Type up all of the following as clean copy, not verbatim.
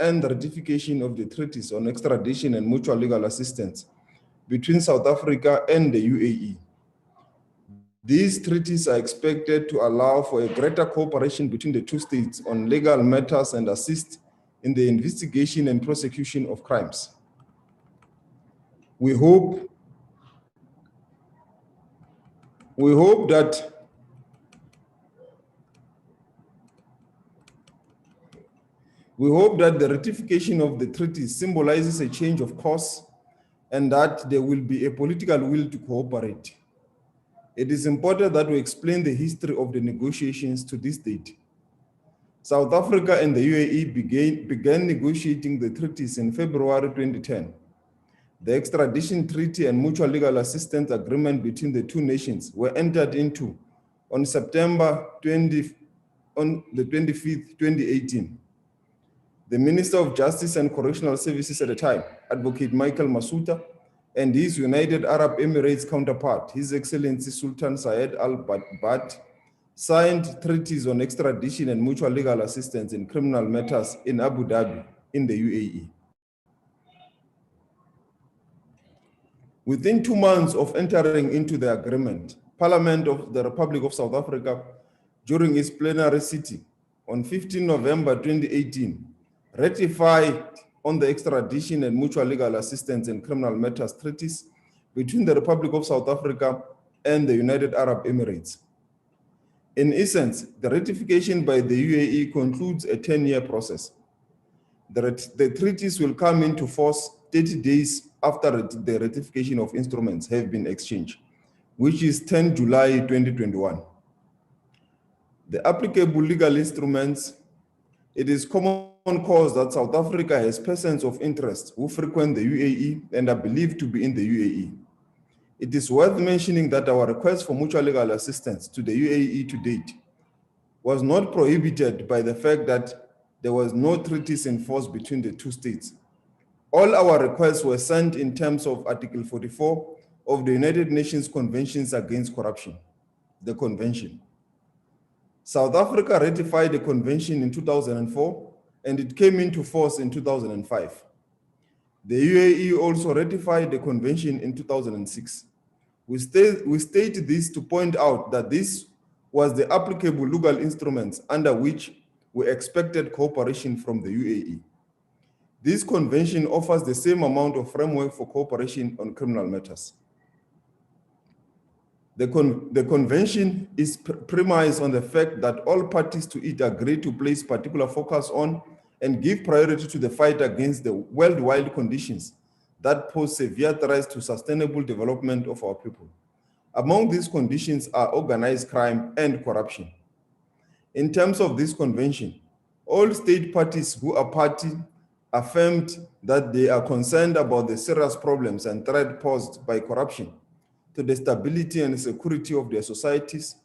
and the ratification of the treaties on extradition and mutual legal assistance between South Africa and the UAE. These treaties are expected to allow for a greater cooperation between the two states on legal matters and assist in the investigation and prosecution of crimes. We hope that the ratification of the treaty symbolizes a change of course and that there will be a political will to cooperate. It is important that we explain the history of the negotiations to this date. South Africa and the UAE began negotiating the treaties in February 2010. The extradition treaty and mutual legal assistance agreement between the two nations were entered into on September 25th, 2018. The Minister of Justice and Correctional Services at the time, Advocate Michael Masuta, and his United Arab Emirates counterpart, His Excellency Sultan Syed Al Bat, signed treaties on extradition and mutual legal assistance in criminal matters in Abu Dhabi, in the UAE. Within 2 months of entering into the agreement, Parliament of the Republic of South Africa, during its plenary sitting on 15 November 2018, ratified on the extradition and mutual legal assistance in criminal matters treaties between the Republic of South Africa and the United Arab Emirates. In essence, the ratification by the UAE concludes a 10-year process. The treaties will come into force 30 days after the ratification of instruments have been exchanged, which is 10 July 2021. The applicable legal instruments, it is common cause that South Africa has persons of interest who frequent the UAE and are believed to be in the UAE. It is worth mentioning that our request for mutual legal assistance to the UAE to date was not prohibited by the fact that there was no treaties in force between the two states. All our requests were sent in terms of Article 44 of the United Nations Conventions Against Corruption, the convention. South Africa ratified the convention in 2004 and it came into force in 2005. The UAE also ratified the convention in 2006. We state this to point out that this was the applicable legal instruments under which we expected cooperation from the UAE. This convention offers the same amount of framework for cooperation on criminal matters. The convention is premised on the fact that all parties to it agree to place particular focus on and give priority to the fight against the worldwide conditions that pose severe threats to sustainable development of our people. Among these conditions are organized crime and corruption. In terms of this convention, all state parties who are party affirmed that they are concerned about the serious problems and threat posed by corruption to the stability and security of their societies,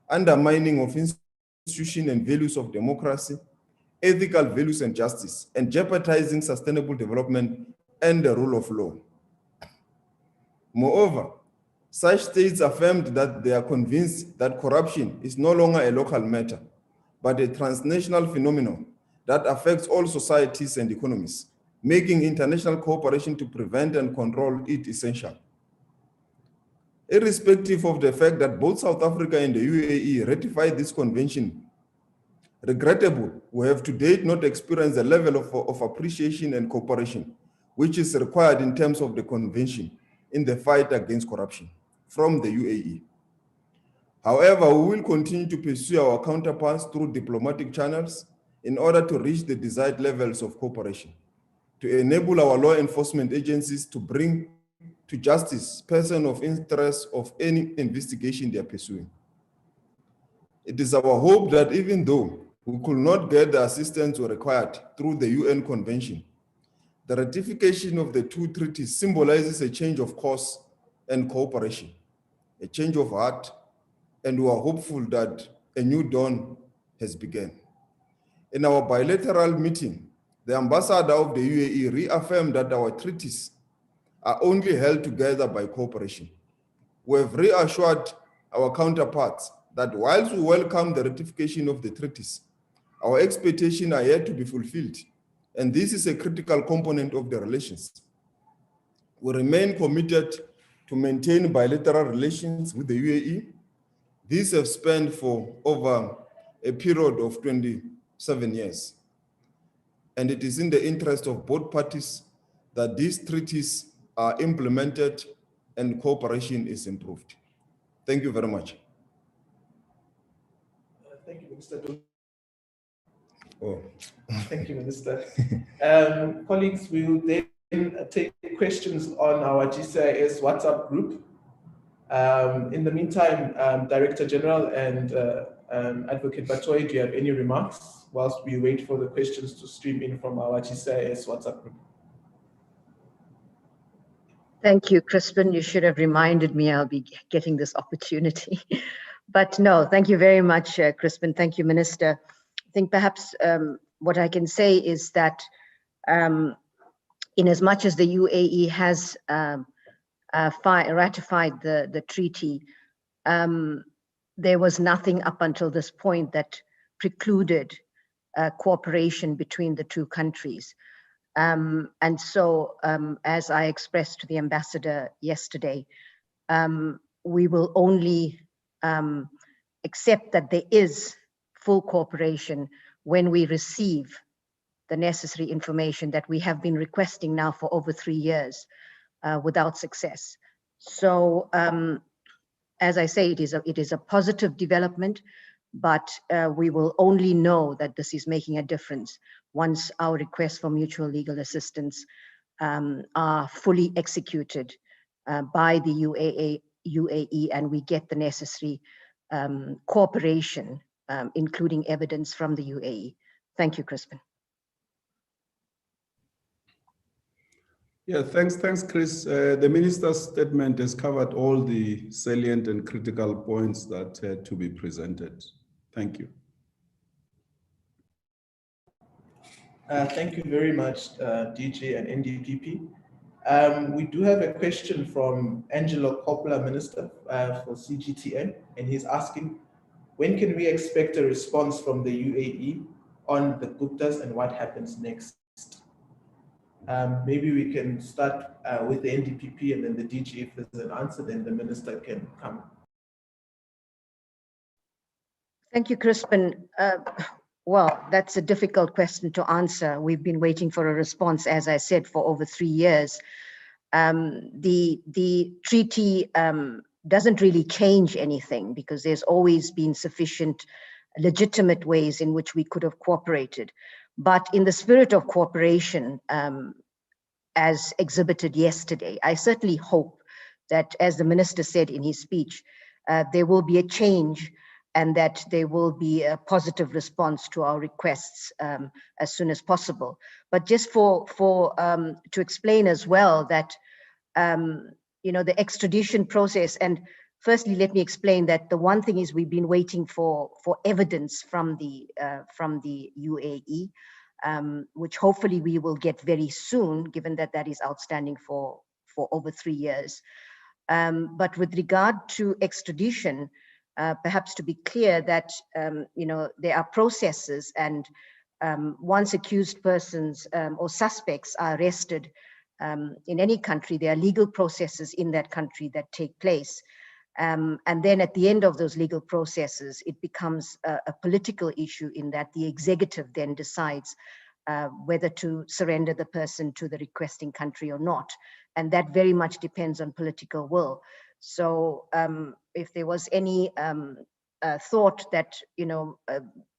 undermining of institutions and values of democracy, ethical values and justice, and jeopardizing sustainable development and the rule of law. Moreover, such states affirmed that they are convinced that corruption is no longer a local matter, but a transnational phenomenon that affects all societies and economies, making international cooperation to prevent and control it essential. Irrespective of the fact that both South Africa and the UAE ratified this convention, regrettable, we have to date not experienced the level of appreciation and cooperation which is required in terms of the convention in the fight against corruption from the UAE. However, we will continue to pursue our counterparts through diplomatic channels in order to reach the desired levels of cooperation, to enable our law enforcement agencies to bring to justice persons of interest of any investigation they are pursuing. It is our hope that even though we could not get the assistance required through the UN Convention, the ratification of the two treaties symbolizes a change of course and cooperation, a change of heart, and we are hopeful that a new dawn has begun. In our bilateral meeting, the ambassador of the UAE reaffirmed that our treaties are only held together by cooperation. We have reassured our counterparts that whilst we welcome the ratification of the treaties, our expectations are yet to be fulfilled and this is a critical component of the relations. We remain committed to maintain bilateral relations with the UAE. These have spanned for over a period of 27 years. And it is in the interest of both parties that these treaties are implemented and cooperation is improved. Thank you very much. Thank you, Minister. Oh. Thank you, Minister. Colleagues, we will then take questions on our GCIS WhatsApp group. In the meantime, Director General and Advocate Batoy, do you have any remarks whilst we wait for the questions to stream in from our GCIS WhatsApp group? Thank you, Crispin. You should have reminded me I'll be getting this opportunity. But no, thank you very much, Crispin. Thank you, Minister. I think perhaps what I can say is that in as much as the UAE has ratified the treaty, there was nothing up until this point that precluded cooperation between the two countries. And so, as I expressed to the ambassador yesterday, we will only accept that there is full cooperation when we receive the necessary information that we have been requesting now for over 3 years without success. So, as I say, it is a positive development, but we will only know that this is making a difference once our requests for mutual legal assistance are fully executed by the UAE and we get the necessary cooperation, including evidence from the UAE. Thank you, Crispin. Yeah, thanks, Chris. The minister's statement has covered all the salient and critical points that had to be presented. Thank you. Thank you very much, DJ and NDPP. We do have a question from Angelo Coppola, Minister for CGTN, and he's asking, when can we expect a response from the UAE on the Guptas and what happens next? Maybe we can start with the NDPP and then the DG. If there's an answer, then the Minister can come. Thank you, Crispin. Well, that's a difficult question to answer. We've been waiting for a response, as I said, for over 3 years. The treaty doesn't really change anything because there's always been sufficient legitimate ways in which we could have cooperated. But in the spirit of cooperation, as exhibited yesterday, I certainly hope that, as the Minister said in his speech, there will be a change and that there will be a positive response to our requests as soon as possible. But just to explain as well that, the extradition process, and firstly, let me explain that the one thing is we've been waiting for evidence from the UAE, which hopefully we will get very soon, given that that is outstanding for over 3 years. But with regard to extradition, perhaps to be clear that, there are processes, and once accused persons or suspects are arrested in any country, there are legal processes in that country that take place. And then at the end of those legal processes, it becomes a political issue in that the executive then decides whether to surrender the person to the requesting country or not. And that very much depends on political will. So if there was any thought that,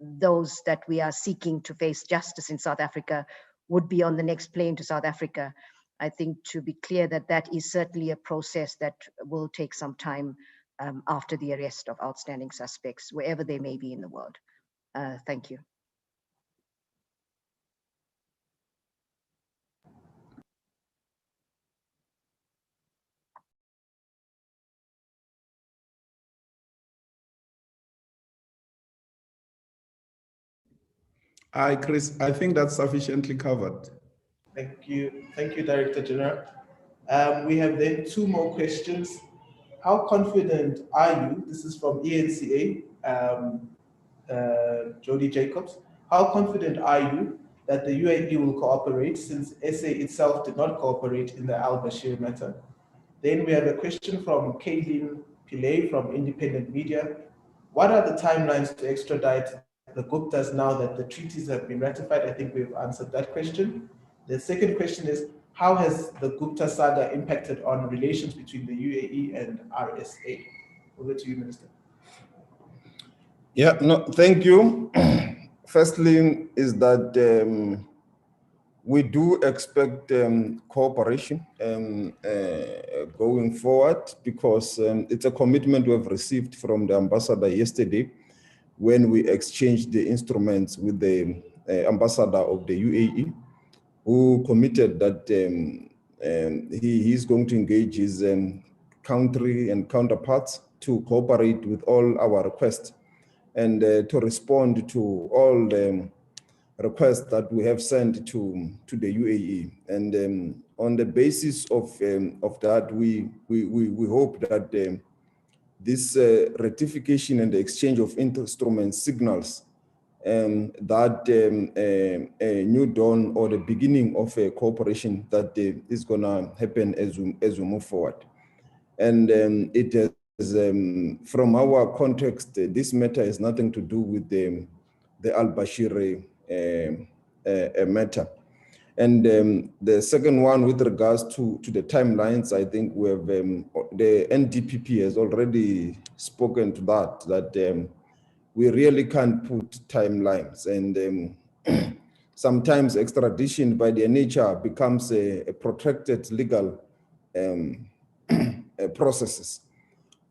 those that we are seeking to face justice in South Africa would be on the next plane to South Africa, I think to be clear that that is certainly a process that will take some time after the arrest of outstanding suspects, wherever they may be in the world. Thank you. Hi, Chris. I think that's sufficiently covered. Thank you, Director General. We have then 2 more questions. How confident are you? This is from ENCA, Jody Jacobs. How confident are you that the UAE will cooperate since SA itself did not cooperate in the al-Bashir matter. Then we have a question from Kaylin Pillay from Independent Media. What are the timelines to extradite the Guptas now that the treaties have been ratified? I think we've answered that question. The second question is, how has the Gupta saga impacted on relations between the UAE and RSA? Over to you, Minister. Yeah, no, thank you. Firstly, is that we do expect cooperation going forward, because it's a commitment we've received from the ambassador yesterday when we exchanged the instruments with the ambassador of the UAE, who committed that he is going to engage his country and counterparts to cooperate with all our requests and to respond to all the requests that we have sent to the UAE. And on the basis of that, we hope that this ratification and the exchange of instruments signals that a new dawn or the beginning of a cooperation that is going to happen as we move forward. And it is from our context, this matter has nothing to do with the al-Bashir matter. And the second one, with regards to the timelines, I think we have the NDPP has already spoken to that we really can't put timelines, and sometimes extradition by their nature becomes a protracted legal processes.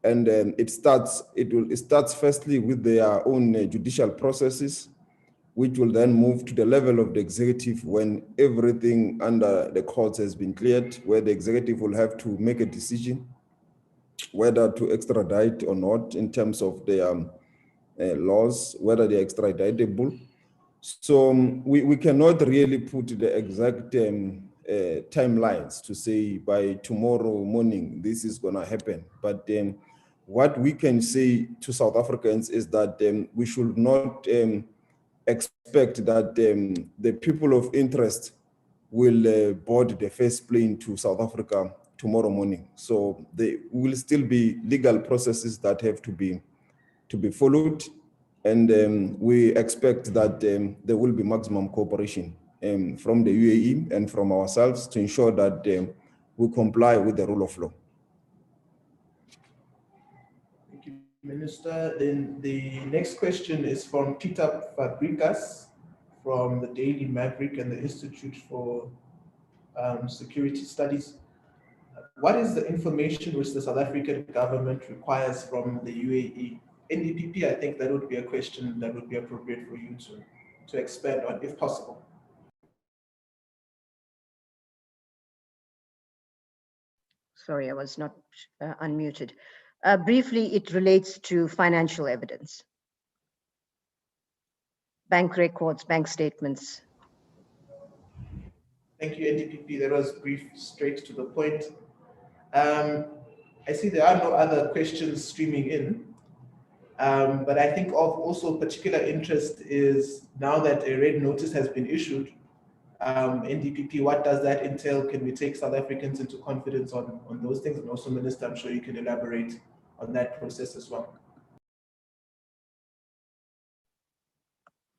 And it starts firstly with their own judicial processes, which will then move to the level of the executive when everything under the courts has been cleared, where the executive will have to make a decision whether to extradite or not in terms of their laws, whether they're extraditable. So we cannot really put the exact timelines to say by tomorrow morning this is going to happen. But what we can say to South Africans is that we should not expect that the people of interest will board the first plane to South Africa tomorrow morning. So there will still be legal processes that have to be followed, and we expect that there will be maximum cooperation from the UAE and from ourselves to ensure that we comply with the rule of law. Thank you, Minister. Then the next question is from Peter Fabricas from the Daily Maverick and the Institute for Security Studies. What is the information which the South African government requires from the UAE? NDPP, I think that would be a question that would be appropriate for you to expand on, if possible. Sorry, I was not unmuted. Briefly, it relates to financial evidence. Bank records, bank statements. Thank you, NDPP. That was brief, straight to the point. I see there are no other questions streaming in. But I think of also particular interest is now that a red notice has been issued, NDPP, what does that entail? Can we take South Africans into confidence on those things? And also, Minister, I'm sure you can elaborate on that process as well.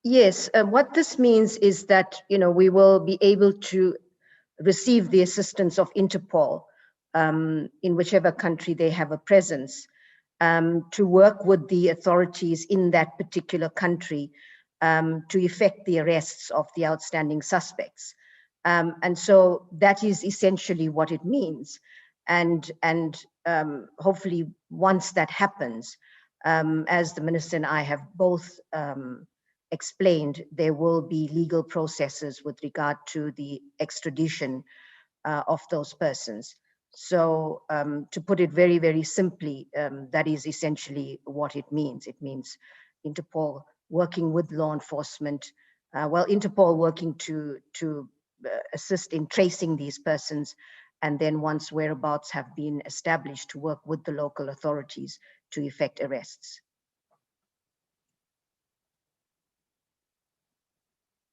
Yes, what this means is that we will be able to receive the assistance of Interpol in whichever country they have a presence, to work with the authorities in that particular country to effect the arrests of the outstanding suspects. And so that is essentially what it means. And hopefully once that happens, as the Minister and I have both explained, there will be legal processes with regard to the extradition of those persons. So to put it very, very simply, that is essentially what it means. It means Interpol working with law enforcement, Interpol working to assist in tracing these persons, and then once whereabouts have been established, to work with the local authorities to effect arrests.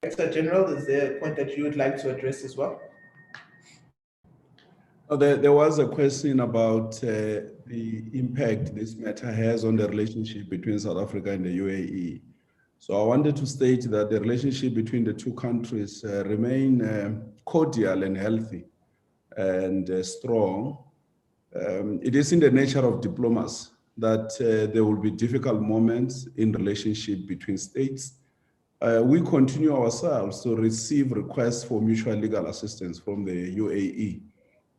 Director General, is there a point that you would like to address as well? There was a question about the impact this matter has on the relationship between South Africa and the UAE. So I wanted to state that the relationship between the two countries remain cordial and healthy and strong. It is in the nature of diplomacy that there will be difficult moments in relationship between states. We continue ourselves to receive requests for mutual legal assistance from the UAE.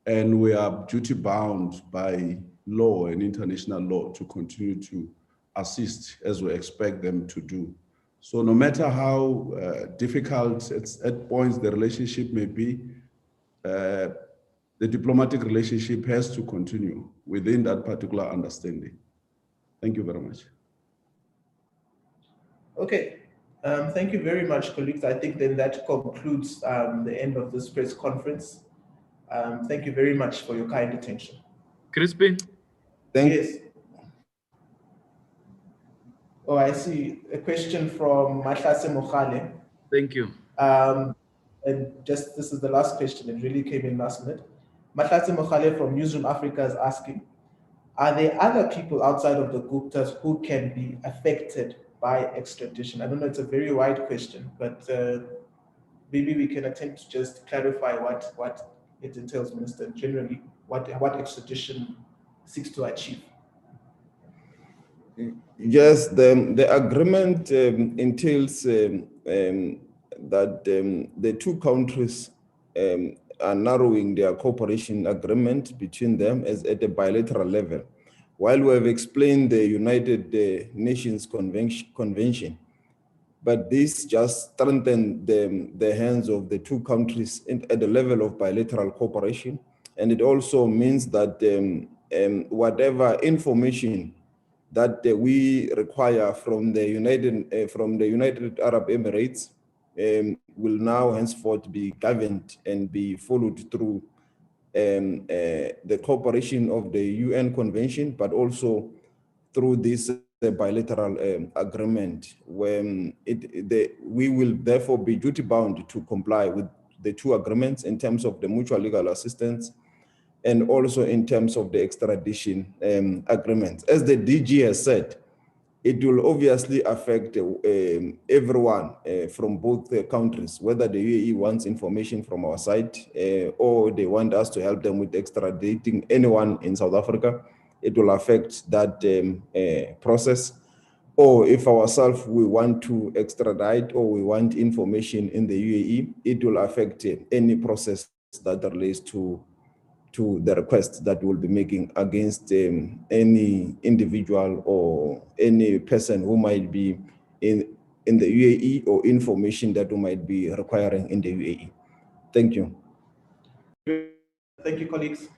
And we are duty bound by law and international law to continue to assist as we expect them to do. So no matter how difficult at points the relationship may be, the diplomatic relationship has to continue within that particular understanding. Thank you very much. Okay, thank you very much, colleagues. I think then that concludes the end of this press conference. Thank you very much for your kind attention. Crispin? Yes. Oh, I see a question from Mahlase Mokhale. Thank you. And just this is the last question. It really came in last minute. Mahlase Mokhale from Newsroom Africa is asking, are there other people outside of the Guptas who can be affected by extradition? I don't know, it's a very wide question, but maybe we can attempt to just clarify what it entails, Minister, generally, what extradition seeks to achieve. Yes, the agreement entails that the two countries are narrowing their cooperation agreement between them as at a bilateral level. While we have explained the United Nations Convention, but this just strengthened the hands of the two countries at the level of bilateral cooperation. And it also means that whatever information that we require from the United Arab Emirates will now henceforth be governed and be followed through the cooperation of the UN Convention, but also through this bilateral agreement, when we will therefore be duty bound to comply with the two agreements in terms of the mutual legal assistance and also in terms of the extradition agreements. As the DG has said, it will obviously affect everyone from both countries, whether the UAE wants information from our side or they want us to help them with extraditing anyone in South Africa. It will affect that process. Or if ourselves we want to extradite or we want information in the UAE, it will affect any process that relates to the request that we'll be making against any individual or any person who might be in the UAE or information that we might be requiring in the UAE. Thank you. Thank you, colleagues.